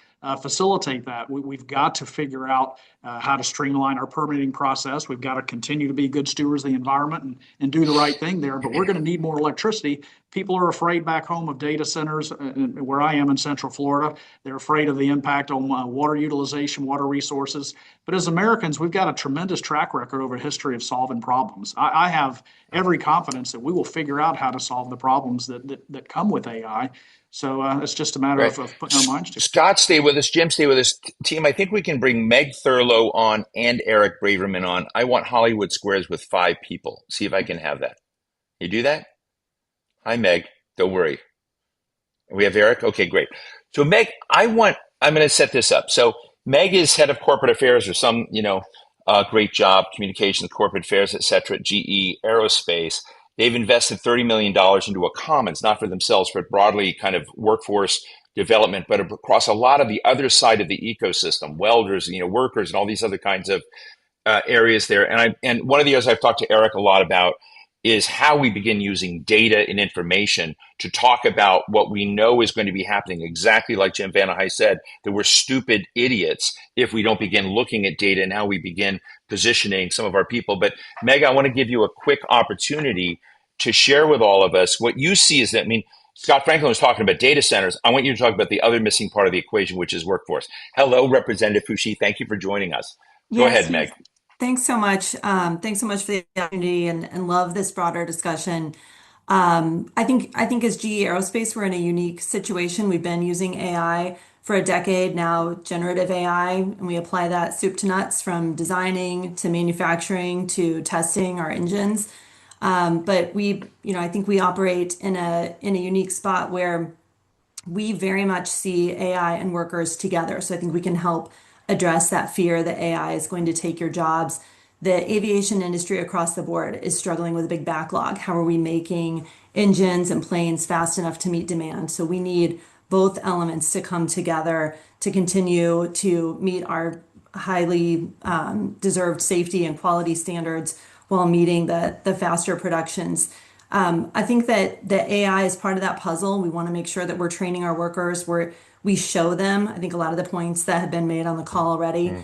facilitate that? We've got to figure out how to streamline our permitting process. We've got to continue to be good stewards of the environment and do the right thing there. But we're going to need more electricity. People are afraid back home of data centers. Where I am in Central Florida, they're afraid of the impact on water utilization, water resources. But as Americans, we've got a tremendous track record over a history of solving problems. I have every confidence that we will figure out how to solve the problems that come with AI. So it's just a matter Right. of putting our minds to it. Scott, stay with us. Jim, stay with us. Team, I think we can bring Meg Thurlow on and Eric Braverman on. I want Hollywood Squares with 5 people. See if I can have that. You do that? Hi, Meg. Don't worry. We have Eric? Okay, great. So Meg, I'm going to set this up. So Meg is head of corporate affairs or some, great job, communications, corporate affairs, et cetera, at GE Aerospace. They've invested $30 million into a commons, not for themselves, but broadly kind of workforce development, but across a lot of the other side of the ecosystem, welders, workers, and all these other kinds of areas there. And one of the areas I've talked to Eric a lot about is how we begin using data and information to talk about what we know is going to be happening, exactly like Jim VandeHei said, that we're stupid idiots if we don't begin looking at data and how we begin positioning some of our people. But Meg, I want to give you a quick opportunity to share with all of us what you see is that, Scott Franklin was talking about data centers. I want you to talk about the other missing part of the equation, which is workforce. Hello, Representative Foushee. Thank you for joining us. Go ahead, Meg. Thanks so much. Thanks so much for the opportunity and love this broader discussion. I think as GE Aerospace, we're in a unique situation. We've been using AI for a decade now generative AI, and we apply that soup to nuts from designing to manufacturing to testing our engines. But I think we operate in a unique spot where we very much see AI and workers together. So I think we can help address that fear that AI is going to take your jobs. The aviation industry across the board is struggling with a big backlog. How are we making engines and planes fast enough to meet demand? So we need both elements to come together to continue to meet our highly deserved safety and quality standards while meeting the faster productions. I think that the AI is part of that puzzle. We want to make sure that we're training our workers, we show them, I think a lot of the points that have been made on the call already,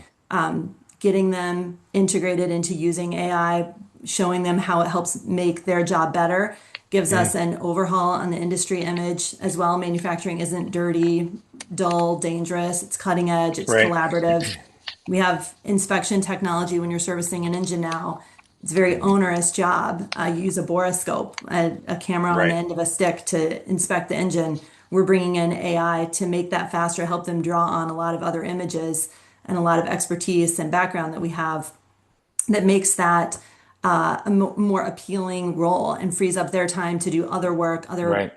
getting them integrated into using AI, showing them how it helps make their job better, gives us an overhaul on the industry image as well. Manufacturing isn't dirty, dull, dangerous. It's cutting edge, it's Right. collaborative. We have inspection technology when you're servicing an engine now. It's a very onerous job. You use a borescope, a camera on the Right. end of a stick to inspect the engine. We're bringing in AI to make that faster, help them draw on a lot of other images and a lot of expertise and background that we have that makes that a more appealing role and frees up their time to do other work, other Right.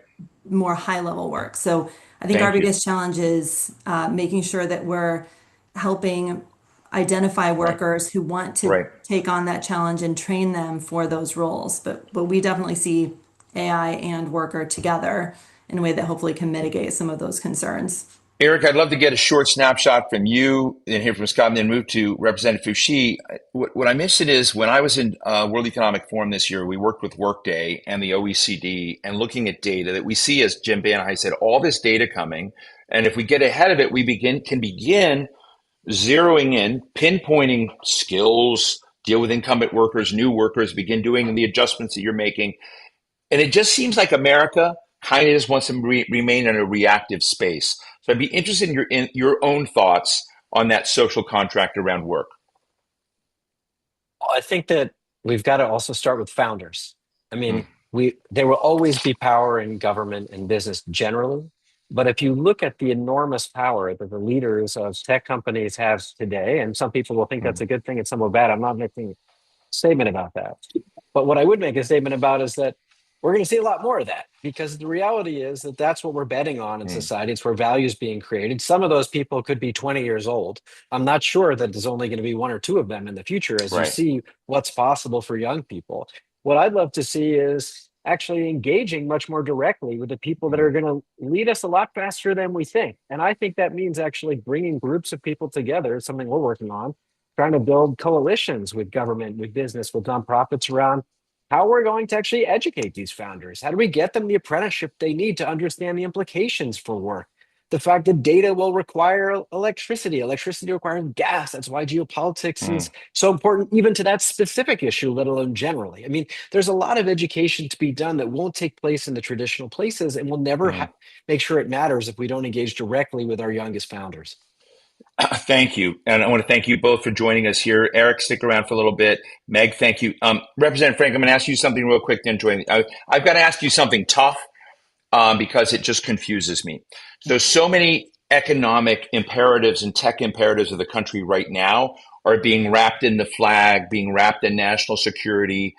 more high level work. So I think our Thank you. biggest challenge is making sure that we're helping identify Right. workers who want to Right. take on that challenge and train them for those roles. But we definitely see AI and worker together in a way that hopefully can mitigate some of those concerns. Eric, I'd love to get a short snapshot from you and hear from Scott, and then move to Representative Foushee. What I'm interested in is when I was in World Economic Forum this year, we worked with Workday and the OECD and looking at data that we see, as Jim VandeHei said, all this data coming. And if we get ahead of it, we can begin zeroing in, pinpointing skills, deal with incumbent workers, new workers, begin doing the adjustments that you're making. And it just seems like America kind of just wants to remain in a reactive space. So I'd be interested in your own thoughts on that social contract around work. Well, I think that we've got to also start with founders. I Mm, mean, there will always be power in government and business generally, but if you look at the enormous power that the leaders of tech companies have today, and some people will think that's mm, a good thing and some will bad. I'm not making a statement about that. But what I would make a statement about is that we're going to see a lot more of that because the reality is that that's what we're betting on in mm. society. It's where value is being created. Some of those people could be 20 years old. I'm not sure that there's only going to be one or two of them in the future as you Right. see what's possible for young people. What I'd love to see is actually engaging much more directly with the people that are Mm, going to lead us a lot faster than we think. And I think that means actually bringing groups of people together, something we're working on, trying to build coalitions with government, with business, with nonprofits around how we're going to actually educate these founders. How do we get them the apprenticeship they need to understand the implications for work? The fact that data will require electricity requires gas. That's why geopolitics mm, is so important, even to that specific issue, let alone generally. I mean, there's a lot of education to be done that won't take place in the traditional places, and we'll never mm. make sure it matters if we don't engage directly with our youngest founders. Thank you. And I want to thank you both for joining us here. Eric, stick around for a little bit. Meg, thank you. Representative Frank, I'm going to ask you something real quick, then join. I've got to ask you something tough because it just confuses me. So many economic imperatives and tech imperatives of the country right now are being wrapped in the flag, being wrapped in national security.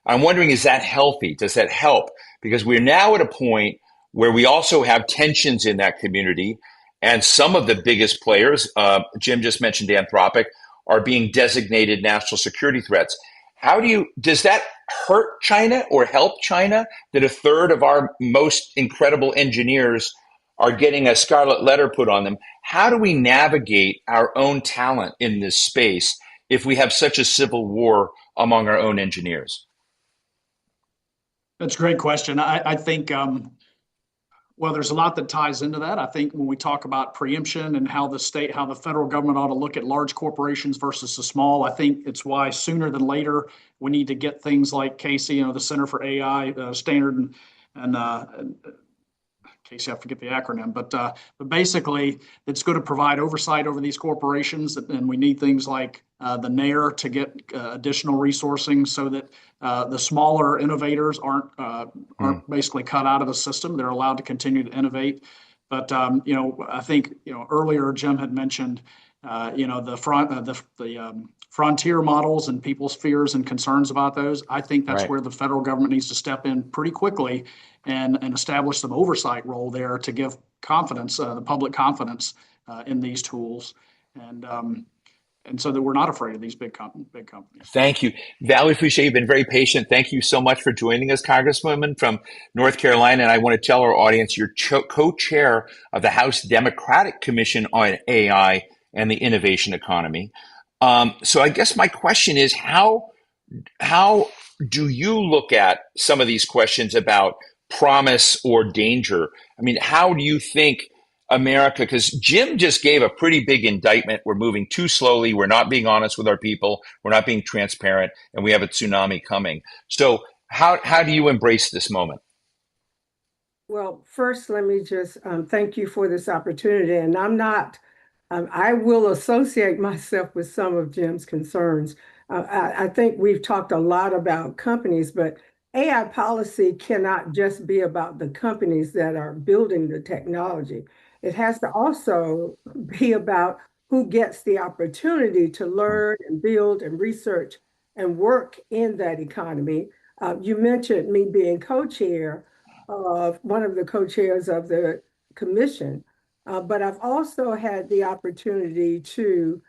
I'm wondering, is that healthy? Does that help? Because we're now at a point where we also have tensions in that community. And some of the biggest players, Jim just mentioned Anthropic, are being designated national security threats. Does that hurt China or help China that a third of our most incredible engineers are getting a scarlet letter put on them? How do we navigate our own talent in this space if we have such a civil war among our own engineers? That's a great question. I think, well, there's a lot that ties into that. I think when we talk about preemption and how the federal government ought to look at large corporations versus the small, I think it's why sooner than later we need to get things like Casey, the Center for AI Standard and Casey, I forget the acronym, but basically it's going to provide oversight over these corporations, and we need things like the NAIR to get additional resourcing so that the smaller innovators aren't Mm, basically cut out of the system. They're allowed to continue to innovate. But I think earlier Jim had mentioned the frontier models and people's fears and concerns about those. I think that's Right. where the federal government needs to step in pretty quickly and establish some oversight role there to give confidence, the public confidence in these tools, and so that we're not afraid of these big companies. Thank you. Valerie Foushee, you've been very patient. Thank you so much for joining us, Congresswoman from North Carolina. And I want to tell our audience you're co-chair of the House Democratic Commission on AI and the Innovation Economy. So I guess my question is, how do you look at some of these questions about promise or danger? I mean, how do you think America, because Jim just gave a pretty big indictment. We're moving too slowly. We're not being honest with our people. We're not being transparent, and we have a tsunami coming. So how do you embrace this moment? Well, first, let me just thank you for this opportunity. And I will associate myself with some of Jim's concerns. I think we've talked a lot about companies, but AI policy cannot just be about the companies that are building the technology. It has to also be about who gets the opportunity to learn and build and research and work in that economy. You mentioned me being co-chair of one of the co-chairs of the commission, but I've also had the opportunity to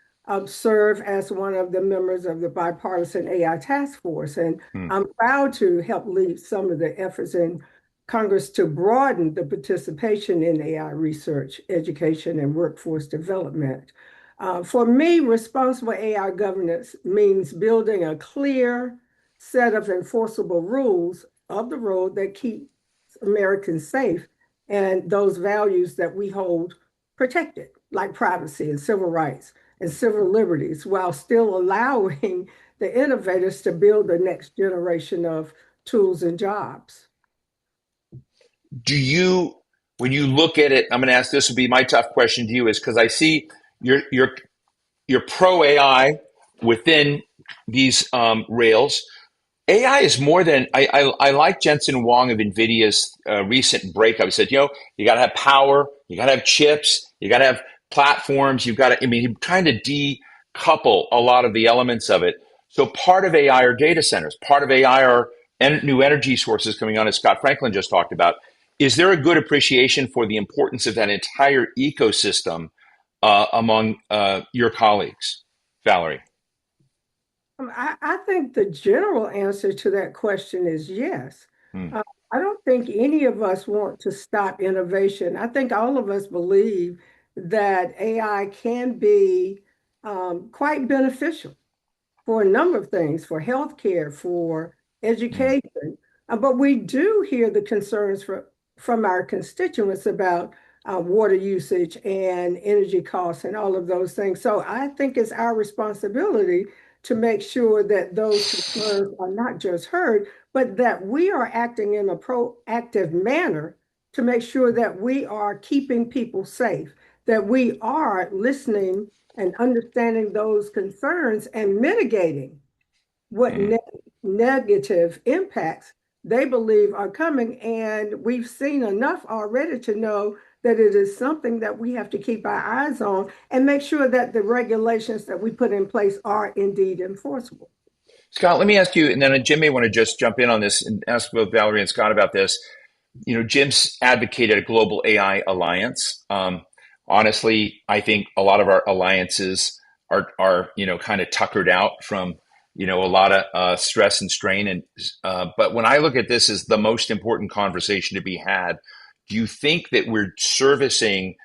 serve as one of the members of the bipartisan AI task force. And I'm proud to help lead some of the efforts in Congress to broaden the participation in AI research, education, and workforce development. For me, responsible AI governance means building a clear set of enforceable rules of the road that keep Americans safe and those values that we hold protected, like privacy and civil rights and civil liberties, while still allowing the innovators to build the next generation of tools and jobs. When you look at it, I'm going to ask, this would be my tough question to you, is because I see you're pro AI within these rails. AI is more than I like Jensen Huang of NVIDIA's recent breakup. He said, you got to have power, you got to have chips, you got to have platforms, you've got to. I mean, he's trying to decouple a lot of the elements of it. So part of AI are data centers. Part of AI are new energy sources coming on, as Scott Franklin just talked about. Is there a good appreciation for the importance of that entire ecosystem among your colleagues, Valerie? I think the general answer to that question is yes. I don't think any of us want to stop innovation. I think all of us believe that AI can be quite beneficial for a number of things, for healthcare, for education. But we do hear the concerns from our constituents about water usage and energy costs and all of those things. So I think it's our responsibility to make sure that those concerns are not just heard, but that we are acting in a proactive manner to make sure that we are keeping people safe, that we are listening and understanding those concerns and mitigating what negative impacts they believe are coming. And we've seen enough already to know that it is something that we have to keep our eyes on and make sure that the regulations that we put in place are indeed enforceable. Scott, let me ask you, and then Jim may want to just jump in on this and ask both Valerie and Scott about this. Jim's advocated a global AI alliance. Honestly, I think a lot of our alliances are kind of tuckered out from a lot of stress and strain. And but when I look at this as the most important conversation to be had, do you think that we're servicing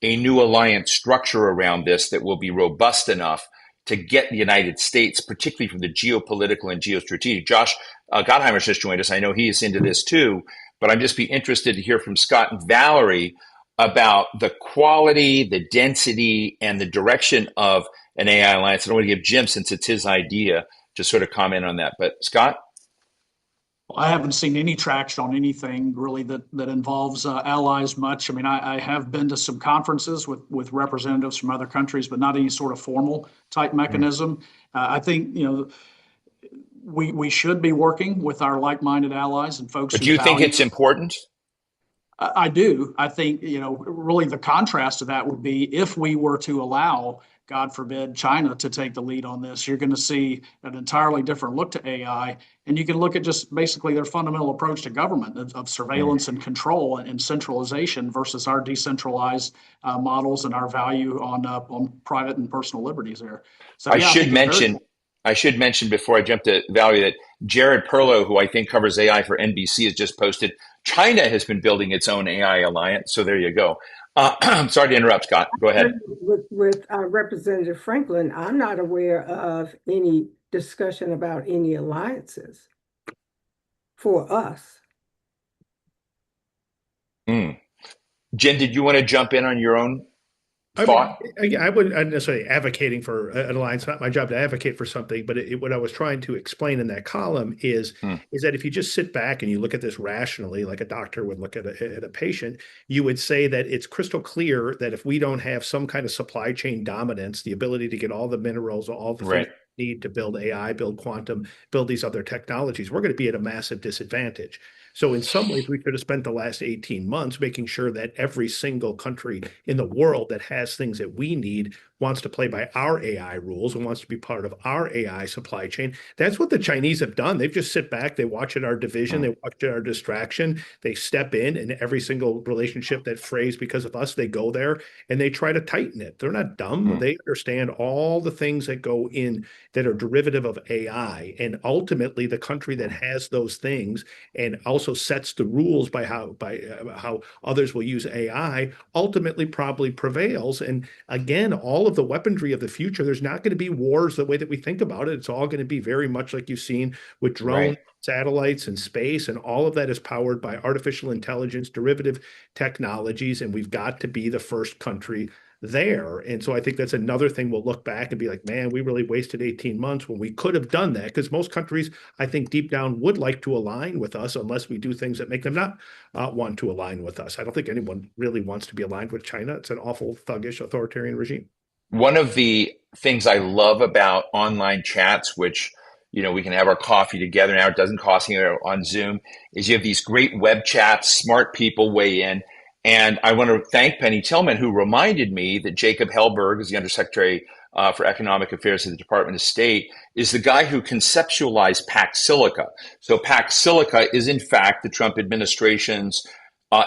a new alliance structure around this that will be robust enough to get the United States, particularly from the geopolitical and geostrategic? Josh Gottheimer just joined us. I know he's into this too, but I'm just be interested to hear from Scott and Valerie about the quality, the density, and the direction of an AI alliance. I don't want to give Jim, since it's his idea, to sort of comment on that. But Scott? Well, I haven't seen any traction on anything really that involves allies much. I mean, I have been to some conferences with representatives from other countries, but not any sort of formal type mechanism. I think we should be working with our like-minded allies and folks. But do you think it's important? I do. I think, really the contrast to that would be if we were to allow, God forbid, China to take the lead on this, you're going to see an entirely different look to AI. And you can look at just basically their fundamental approach to government of Mm. surveillance and control and centralization versus our decentralized models and our value on private and personal liberties there. So, I yeah, I should think it's very mention, cool. I should mention before I jump to Valerie that Jared Perlow, who I think covers AI for NBC, has just posted China has been building its own AI alliance. So there you go. I'm sorry to interrupt, Scott. Go ahead. With Representative Franklin, I'm not aware of any discussion about any alliances for us. Mm. Jen, did you want to jump in on your own I mean, thought? again, I wouldn't necessarily advocating for an alliance. It's not my job to advocate for something, but what I was trying to explain in that column Mm. is that if you just sit back and you look at this rationally, like a doctor would look at a patient, you would say that it's crystal clear that if we don't have some kind of supply chain dominance, the ability to get all the minerals, all the things Right. we need to build AI, build quantum, build these other technologies, we're going to be at a massive disadvantage. So in some ways, we could have spent the last 18 months making sure that every single country in the world that has things that we need wants to play by our AI rules and wants to be part of our AI supply chain. That's what the Chinese have done. They've just sit back, they watch at our division, Mm. they watch at our distraction, they step in, and every single relationship that frays because of us, they go there and they try to tighten it. They're not dumb. Mm. They understand all the things that go in that are derivative of AI. And ultimately, the country that Mm. has those things and also sets the rules by how others will use AI ultimately probably prevails. And again, all of the weaponry of the future, there's not going to be wars the way that we think about it. It's all going to be very much like you've seen with drones, Right. satellites, and space. And all of that is powered by artificial intelligence, derivative technologies. And we've got to be the first country there. And so I think that's another thing we'll look back and be like, man, we really wasted 18 months when we could have done that. Because most countries, I think deep down would like to align with us unless we do things that make them not want to align with us. I don't think anyone really wants to be aligned with China. It's an awful thuggish authoritarian regime. One of the things I love about online chats, which we can have our coffee together now, it doesn't cost anything on Zoom, is you have these great web chats, smart people weigh in. And I want to thank Penny Tillman, who reminded me that Jacob Hellberg is the Undersecretary for Economic Affairs at the Department of State, is the guy who conceptualized Pax Silica. So Pax Silica is, in fact, the Trump administration's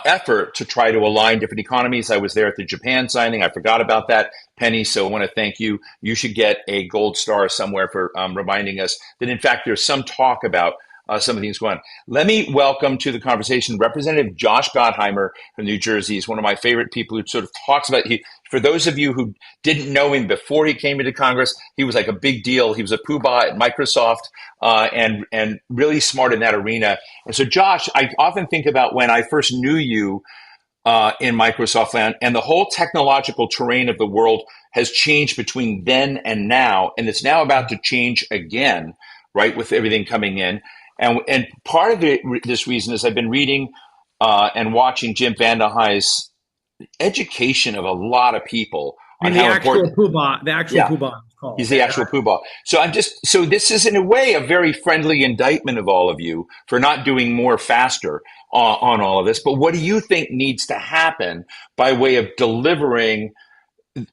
effort to try to align different economies. I was there at the Japan signing. I forgot about that, Penny. So I want to thank you. You should get a gold star somewhere for reminding us that, in fact, there's some talk about some of the things going on. Let me welcome to the conversation Representative Josh Gottheimer from New Jersey. He's one of my favorite people who sort of talks about, for those of you who didn't know him before he came into Congress, he was like a big deal. He was a poobah at Microsoft and really smart in that arena. And so, Josh, I often think about when I first knew you in Microsoft land, and the whole technological terrain of the world has changed between then and now, and it's now about to change again, right, with everything coming in. And part of this reason is I've been reading and watching Jim VandeHei's education of a lot of people on The how actual important. poobah, the actual Yeah, poobah is he's called. the actual poobah. So this is in a way a very friendly indictment of all of you for not doing more faster on all of this. But what do you think needs to happen by way of delivering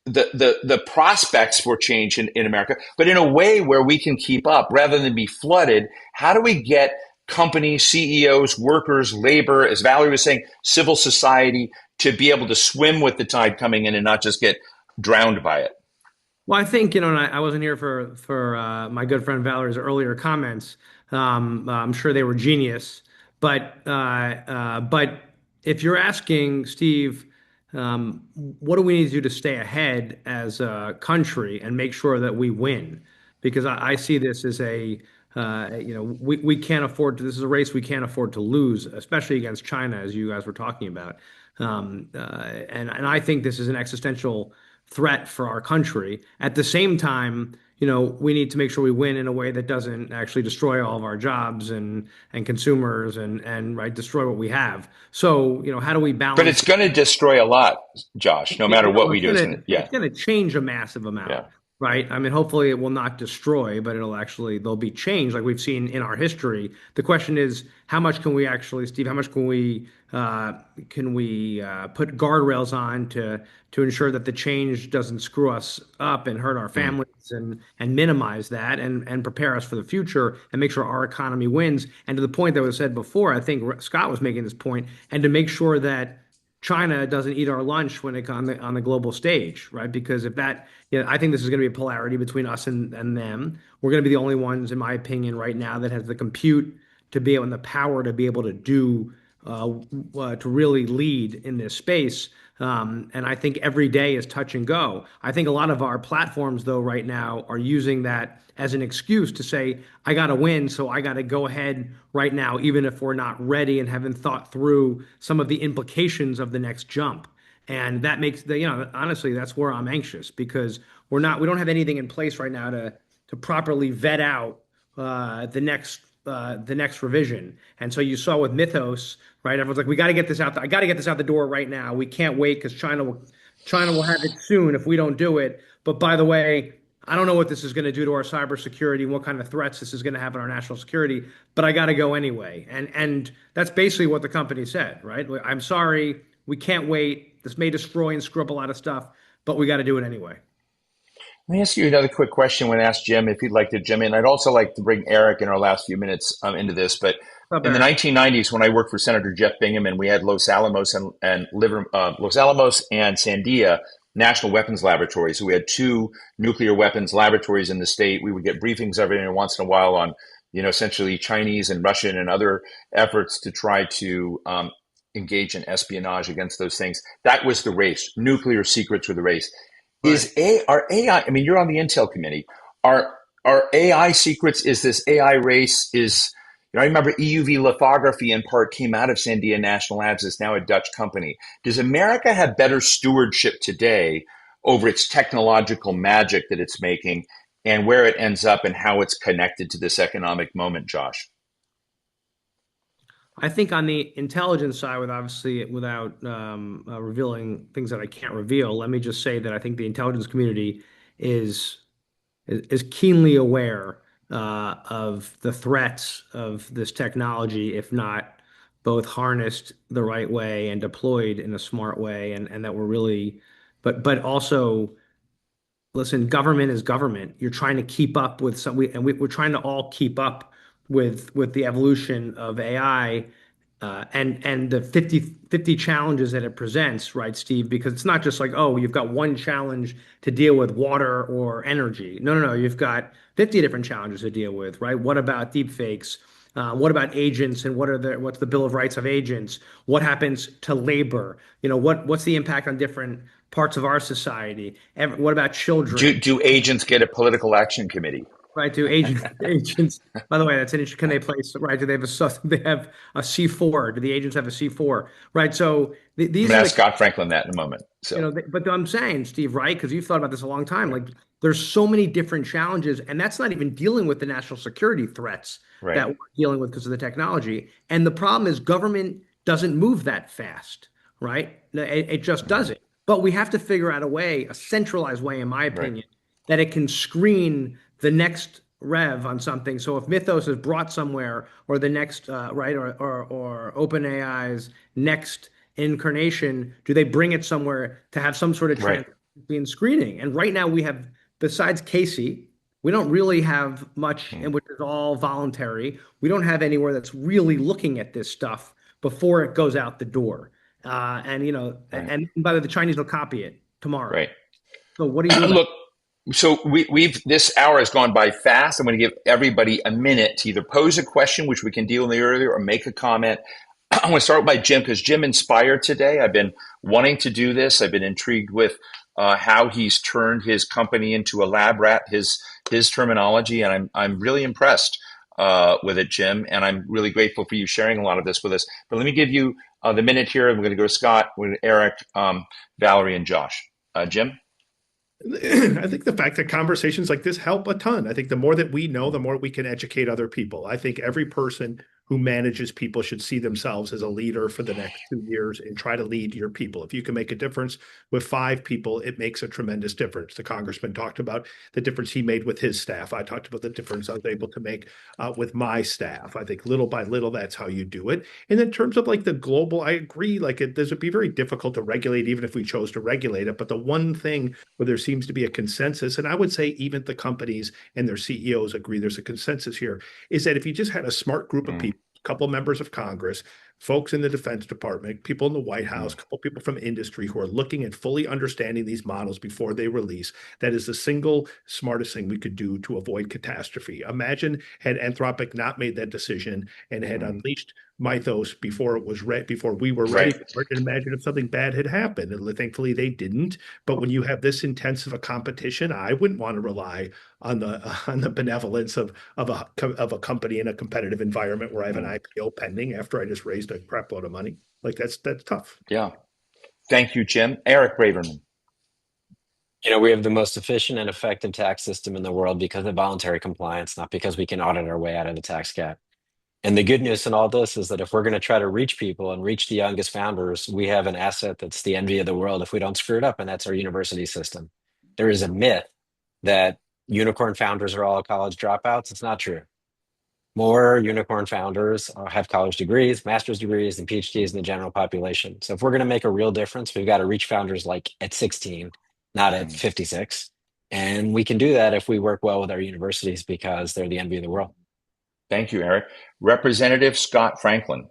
the prospects for change in America, but in a way where we can keep up rather than be flooded? How do we get companies, CEOs, workers, labor, as Valerie was saying, civil society to be able to swim with the tide coming in and not just get drowned by it? Well, I think, and I wasn't here for my good friend Valerie's earlier comments. I'm sure they were genius, but if you're asking Steve, what do we need to do to stay ahead as a country and make sure that we win? Because I see this as we can't afford to. This is a race we can't afford to lose, especially against China, as you guys were talking about. And I think this is an existential threat for our country. At the same time, we need to make sure we win in a way that doesn't actually destroy all of our jobs and consumers and right destroy what we have. So, how do we But balance? it's going to destroy a lot, Josh, no matter what we do. It's It's gonna going to, yeah, it's gonna change a massive amount. yeah. right? I mean, hopefully it will not destroy, but there'll be change like we've seen in our history. The question is, how much can we actually, Steve, how much can we put guardrails on to ensure that the change doesn't screw us up and hurt our Mm. families and minimize that and prepare us for the future and make sure our economy wins. And to the point that was said before, I think Scott was making this point, and to make sure that China doesn't eat our lunch when it on the global stage, right? Because if that, I think this is going to be a polarity between us and them. We're going to be the only ones, in my opinion, right now that has the compute to be able and the power to be able to do to really lead in this space. And I think every day is touch and go. I think a lot of our platforms, though, right now are using that as an excuse to say, I got to win, so I got to go ahead right now, even if we're not ready and haven't thought through some of the implications of the next jump. And that makes honestly, that's where I'm anxious because we don't have anything in place right now to properly vet out the next revision. And so you saw with Mythos, right? Everyone's like, we got to get this out. I got to get this out the door right now. We can't wait because China will have it soon if we don't do it. But by the way, I don't know what this is going to do to our cybersecurity and what kind of threats this is going to have on our national security, but I got to go anyway. And that's basically what the company said, right? I'm sorry, we can't wait. This may destroy and screw up a lot of stuff, but we got to do it anyway. Let me ask you another quick question when I ask Jim if he'd like to jump in. I'd also like to bring Eric in our last few minutes into this. But in the 1990s, when I worked for Senator Jeff Bingaman, we had Los Alamos and Los Alamos and Sandia national weapons laboratories. So we had two nuclear weapons laboratories in the state. We would get briefings every once in a while on, essentially Chinese and Russian and other efforts to try to engage in espionage against those things. That was the race. Nuclear secrets were the race. Are AI? I mean, you're on the Intel committee. Are AI secrets? Is this AI race? I remember EUV lithography in part came out of Sandia National Labs. It's now a Dutch company. Does America have better stewardship today over its technological magic that it's making, and where it ends up, and how it's connected to this economic moment, Josh? I think on the intelligence side, without revealing things that I can't reveal, let me just say that I think the intelligence community is keenly aware of the threats of this technology, if not both harnessed the right way and deployed in a smart way, and that we're really, but also. Listen, government is government. You're trying to keep up with we're trying to all keep up with the evolution of AI and the 50 challenges that it presents, right, Steve? Because it's not just like, oh, you've got one challenge to deal with water or energy. No. You've got 50 different challenges to deal with, right? What about deepfakes? What about agents and what's the Bill of Rights of agents? What happens to labor? What's the impact on different parts of our society? What about children? Do agents get a political action committee? Right, do agents? By the way, that's an interesting. Can they place right? Do they have a C4? Do the agents have a C4? Right. So I'm these going are to ask Scott Franklin that in a moment. So but I'm saying, Steve, right? Because you've thought about this a long time. Like there's so many different challenges, and that's not even dealing with the national security threats that we're dealing with because of the technology. And the problem is government doesn't move that fast, right? It just doesn't. But we have to figure out a centralized way, in my opinion, that it can screen the next rev on something. So if Mythos is brought somewhere, or the next or OpenAI's next incarnation, do they bring it somewhere to have some sort of transparency and screening? And right now we have, besides Casey, we don't really have much, which is all voluntary. We don't have anywhere that's really looking at this stuff before it goes out the door. And by the way, the Chinese will copy it tomorrow. Right. So what do you do? Look, so we've this hour has gone by fast. I'm going to give everybody a minute to either pose a question, which we can deal with earlier, or make a comment. I want to start by Jim because Jim inspired today. I've been wanting to do this. I've been intrigued with how he's turned his company into a lab rat, his terminology, and I'm really impressed with it, Jim. And I'm really grateful for you sharing a lot of this with us. But let me give you the minute here. I'm going to go to Scott, with Eric, Valerie, and Josh. Jim? I think the fact that conversations like this help a ton. I think the more that we know, the more we can educate other people. I think every person who manages people should see themselves as a leader for the next 2 years and try to lead your people. If you can make a difference with 5 people, it makes a tremendous difference. The congressman talked about the difference he made with his staff. I talked about the difference I was able to make with my staff. I think little by little, that's how you do it. And in terms of like the global, I agree, like this would be very difficult to regulate, even if we chose to regulate it. But the one thing where there seems to be a consensus, and I would say even the companies and their CEOs agree there's a consensus here, is that if you just had a smart group of people, a couple members of Congress, folks in the Defense Department, people in the White House, a couple people from industry who are looking at fully understanding these models before they release, that is the single smartest thing we could do to avoid catastrophe. Imagine had Anthropic not made that decision and had unleashed Mythos before it was before we were ready for it, and imagine if something bad had happened. And thankfully they didn't. But when you have this intensive a competition, I wouldn't want to rely on the benevolence of a company in a competitive environment where I have an IPO pending after I just raised a crap load of money. Like that's tough. Yeah. Thank you, Jim. Eric Braverman. We have the most efficient and effective tax system in the world because of voluntary compliance, not because we can audit our way out of the tax gap. And the good news in all this is that if we're going to try to reach people and reach the youngest founders, we have an asset that's the envy of the world if we don't screw it up, and that's our university system. There is a myth that unicorn founders are all college dropouts. It's not true. More unicorn founders have college degrees, master's degrees, and PhDs in the general population. So if we're going to make a real difference, we've got to reach founders like at 16, not at 56. And we can do that if we work well with our universities because they're the envy of the world. Thank you, Eric. Representative Scott Franklin.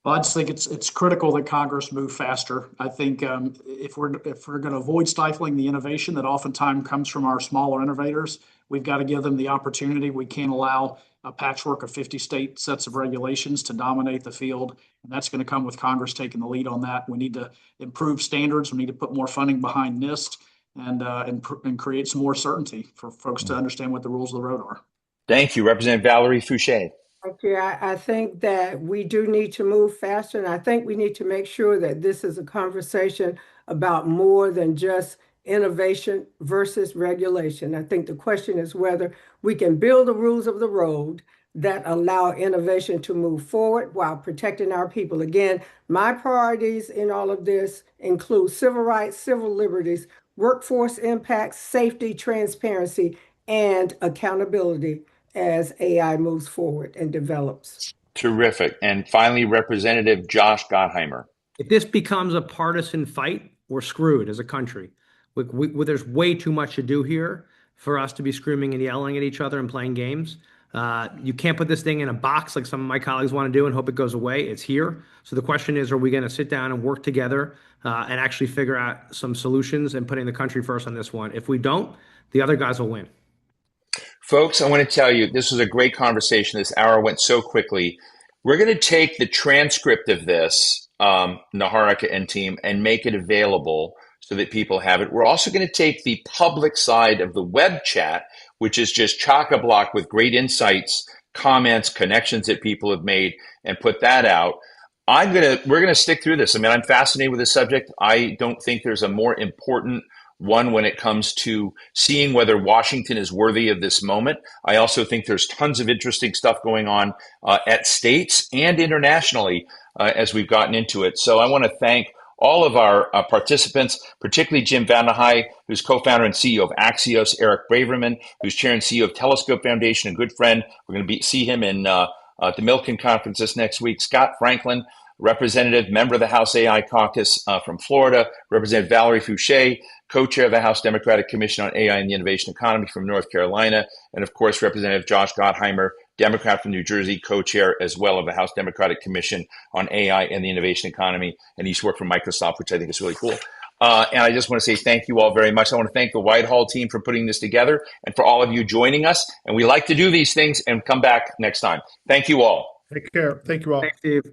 Well, I just think it's critical that Congress move faster. I think if we're going to avoid stifling the innovation that oftentimes comes from our smaller innovators, we've got to give them the opportunity. We can't allow a patchwork of 50 state sets of regulations to dominate the field, and that's going to come with Congress taking the lead on that. We need to improve standards. We need to put more funding behind NIST and create some more certainty for folks to understand what the rules of the road are. Thank you, Representative Valerie Foushee. Okay, I think that we do need to move faster, and I think we need to make sure that this is a conversation about more than just innovation versus regulation. I think the question is whether we can build the rules of the road that allow innovation to move forward while protecting our people. Again, my priorities in all of this include civil rights, civil liberties, workforce impact, safety, transparency, and accountability as AI moves forward and develops. Terrific. And finally, Representative Josh Gottheimer. If this becomes a partisan fight, we're screwed as a country. There's way too much to do here for us to be screaming and yelling at each other and playing games. You can't put this thing in a box like some of my colleagues want to do and hope it goes away. It's here. So the question is, are we going to sit down and work together and actually figure out some solutions and putting the country first on this one? If we don't, the other guys will win. Folks, I want to tell you, this was a great conversation. This hour went so quickly. We're going to take the transcript of this, Naharika and team, and make it available so that people have it. We're also going to take the public side of the web chat, which is just chock-a-block with great insights, comments, connections that people have made, and put that out. We're going to stick through this. I mean, I'm fascinated with this subject. I don't think there's a more important one when it comes to seeing whether Washington is worthy of this moment. I also think there's tons of interesting stuff going on at states and internationally as we've gotten into it. So I want to thank all of our participants, particularly Jim VandeHei, who's co-founder and CEO of Axios, Eric Braverman, who's chair and CEO of Telescope Foundation, a good friend. We're going to see him in the Milken Conference this next week. Scott Franklin, representative, member of the House AI Caucus from Florida. Representative Valerie Foushee, co-chair of the House Democratic Commission on AI and the Innovation Economy from North Carolina. And of course, Representative Josh Gottheimer, Democrat from New Jersey, co-chair as well of the House Democratic Commission on AI and the Innovation Economy. And he's worked for Microsoft, which I think is really cool. And I just want to say thank you all very much. I want to thank the Widehall team for putting this together and for all of you joining us. And we like to do these things and come back next time. Thank you all. Take care. Thank you all. Thanks, Steve.